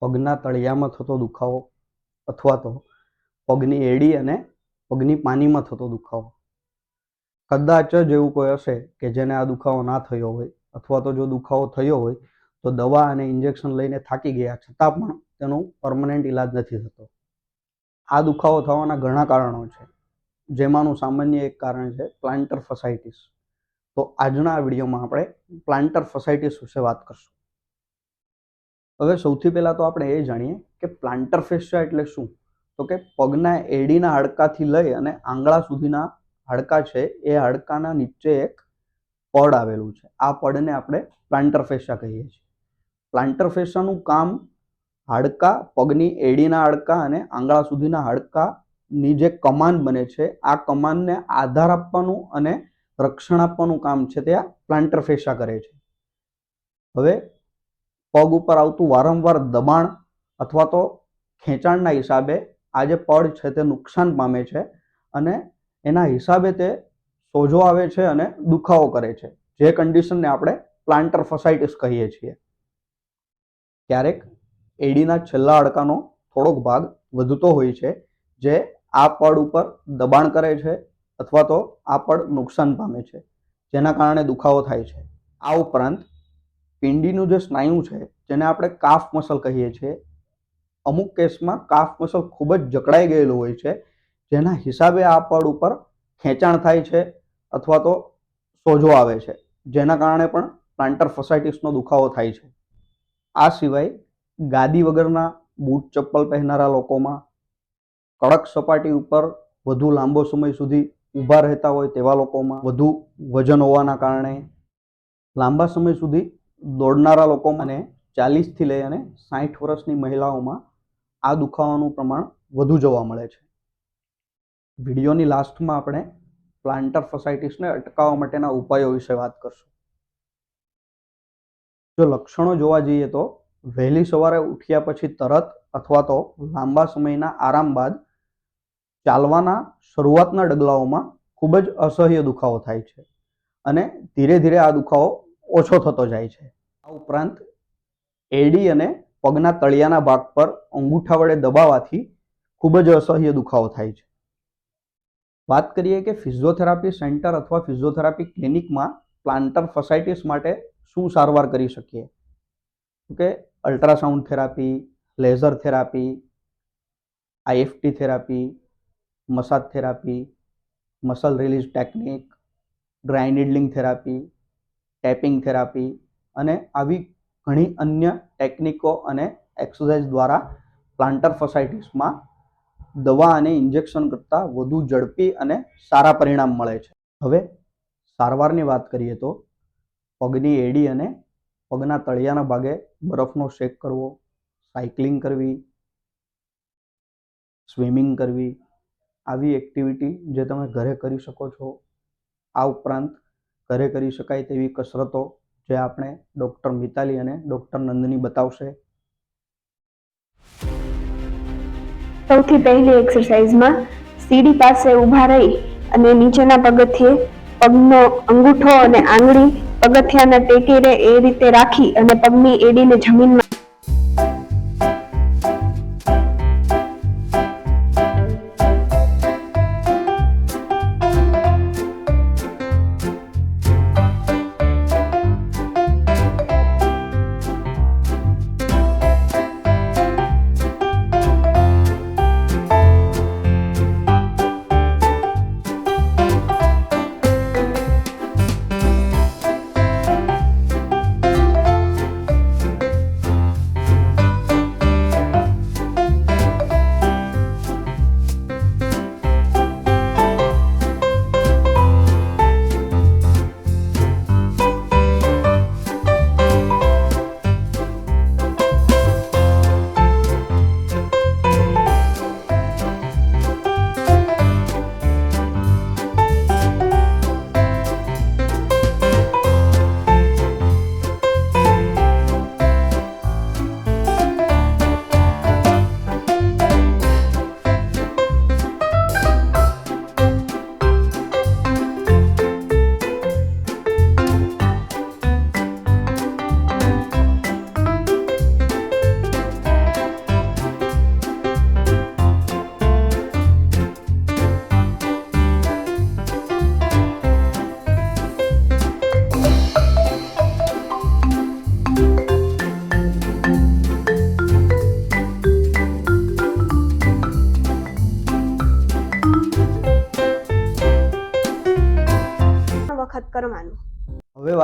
પગના તળિયામાં થતો દુખાવો અથવા તો પગની એડી અને પગની પાનીમાં થતો દુખાવો. કદાચ જ એવું કોઈ હશે કે જેને આ દુખાવો ના થયો હોય, અથવા તો જો દુખાવો થયો હોય તો દવા અને ઇન્જેક્શન લઈને થાકી ગયા છતાં પણ તેનો પરમનન્ટ ઇલાજ નથી થતો. આ દુખાવો થવાના ઘણા કારણો છે, જેમાંનું સામાન્ય એક કારણ છે પ્લાન્ટર ફસાઇટિસ. તો આજના આ વિડીયોમાં આપણે પ્લાન્ટર ફસાઇટિસ વિશે વાત કરશું. હવે સૌથી પહેલાં તો આપણે એ જાણીએ કે પ્લાન્ટર ફેસ્ટિયા એટલે શું. તો કે પગના એડીના હાડકાથી લઈ અને આંગળા સુધીના હાડકા છે એ હાડકાના નીચે એક પડ આવેલું છે. આ પડને આપણે પ્લાન્ટર ફેસ્ટિયા કહીએ છીએ. પ્લાન્ટર ફેસ્ટિયાનું કામ હાડકા, પગની એડીના હાડકા અને આંગળા સુધીના હાડકાની જે કમાન બને છે આ કમાનને આધાર આપવાનું અને રક્ષણ આપવાનું કામ છે તે આ પ્લાન્ટર ફેસ્ટિયા કરે છે. હવે પગ ઉપર આવતું વારંવાર દબાણ અથવા તો ખેંચાણના હિસાબે આ જે પડ છે તે નુકસાન પામે છે અને એના હિસાબે તે સોજો આવે છે અને દુખાવો કરે છે, જે કન્ડિશનને આપણે પ્લાન્ટર ફસાઇટિસ કહીએ છીએ. ક્યારેક એડીના છેલ્લા હાડકાનો થોડોક ભાગ વધતો હોય છે, જે આ પડ ઉપર દબાણ કરે છે અથવા તો આ પડ નુકસાન પામે છે, જેના કારણે દુખાવો થાય છે. આ ઉપરાંત પિંડીનું જે સ્નાયુ છે જેને આપણે કાફ મસલ કહીએ છીએ, અમુક કેસમાં કાફ મસલ ખૂબ જ જકડાઈ ગયેલું હોય છે, જેના હિસાબે આ પડ ઉપર ખેંચાણ થાય છે અથવા તો સોજો આવે છે, જેના કારણે પણ પ્લાન્ટર ફસાઇટિસનો દુખાવો થાય છે. આ સિવાય ગાદી વગરના બૂટ ચપ્પલ પહેરનારા લોકોમાં, કડક સપાટી ઉપર વધુ લાંબો સમય સુધી ઊભા રહેતા હોય તેવા લોકોમાં, વધુ વજન હોવાના કારણે, લાંબા સમય સુધી દોડનારા લોકોમાં અને 40થી લઈ અને 60 વર્ષની મહિલાઓમાં આ દુખાવાનું પ્રમાણ વધુ જોવા મળે છે. વિડીયોની લાસ્ટમાં આપણે પ્લાન્ટર ફસાઇટિસને અટકાવવા માટેના ઉપાયો વિશે વાત કરશું. જો લક્ષણો જોવા જઈએ તો વહેલી સવારે ઉઠ્યા પછી તરત અથવા તો લાંબા સમયના આરામ બાદ ચાલવાના શરૂઆતના ડગલાઓમાં ખૂબ જ અસહ્ય દુખાવો થાય છે અને ધીરે ધીરે આ દુખાવો ઓછો થતો જાય છે. આ ઉપરાંત એડી અને પગના તળિયાના ભાગ પર અંગૂઠા વડે દબાવવાથી ખૂબ જ અસહ્ય દુખાવો થાય છે. વાત કરીએ કે ફિઝિયોથેરાપી સેન્ટર અથવા ફિઝિયોથેરાપી ક્લિનિકમાં પ્લાન્ટર ફસાઇટિસ માટે શું સારવાર કરી શકીએ. કે ultrasound therapy, laser therapy, IFT therapy, massage therapy, muscle release technique, dry needling therapy, taping therapy અને આવી ઘણી અન્ય ટેકનિકો અને એક્સરસાઇઝ દ્વારા પ્લાન્ટર ફસાઇટિસમાં દવા અને ઇન્જેક્શન કરતાં વધુ ઝડપી અને સારા પરિણામ મળે છે. હવે સારવારની વાત કરીએ તો પગની એડી અને પગના તળિયાના ભાગે બરફનો શેક કરવો, સાયકલિંગ કરવી, સ્વિમિંગ કરવી, આવી એક્ટિવિટી જે તમે ઘરે કરી શકો છો. આ ઉપરાંત ઘરે કરી શકાય તેવી કસરતો જે આપણે ડૉક્ટર મિતાલી અને ડૉક્ટર નંદની બતાવશે. સૌથી પહેલી એક્સરસાઇઝમાં સીડી પાસે ઊભા રહી અને નીચેના પગથિયે પગનો અંગૂઠો અને આંગળી પગથિયાના ટેકી રહે એ રીતે રાખી અને પગની એડીને જમીનમાં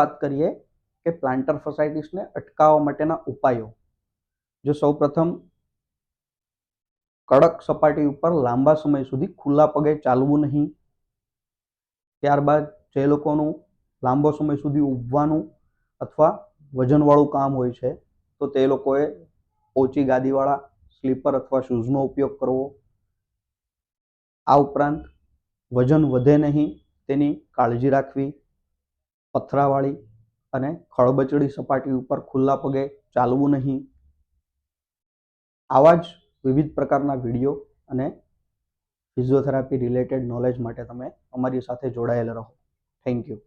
વાત કરીએ કે પ્લાન્ટર ફસાઇટિસને અટકાવવા માટેના ઉપાયો. જો સૌપ્રથમ કડક સપાટી ઉપર લાંબા સમય સુધી ખુલ્લા પગે ચાલવું નહીં. ત્યારબાદ જે લોકોનું લાંબો સમય સુધી ઊભવાનું અથવા વજનવાળું કામ હોય છે તો તે લોકોએ ઓછી ગાદીવાળા સ્લીપર અથવા શૂઝનો ઉપયોગ કરવો. આ ઉપરાંત વજન વધે નહીં તેની કાળજી રાખવી. પથરાવાળી અને ખળબચડી સપાટી ઉપર ખુલ્લા પગે ચાલવું નહીં. આવા જ વિવિધ પ્રકારના વિડીયો અને ફિઝિયોથેરાપી રિલેટેડ નોલેજ માટે તમે અમારી સાથે જોડાયેલા રહો. Thank you.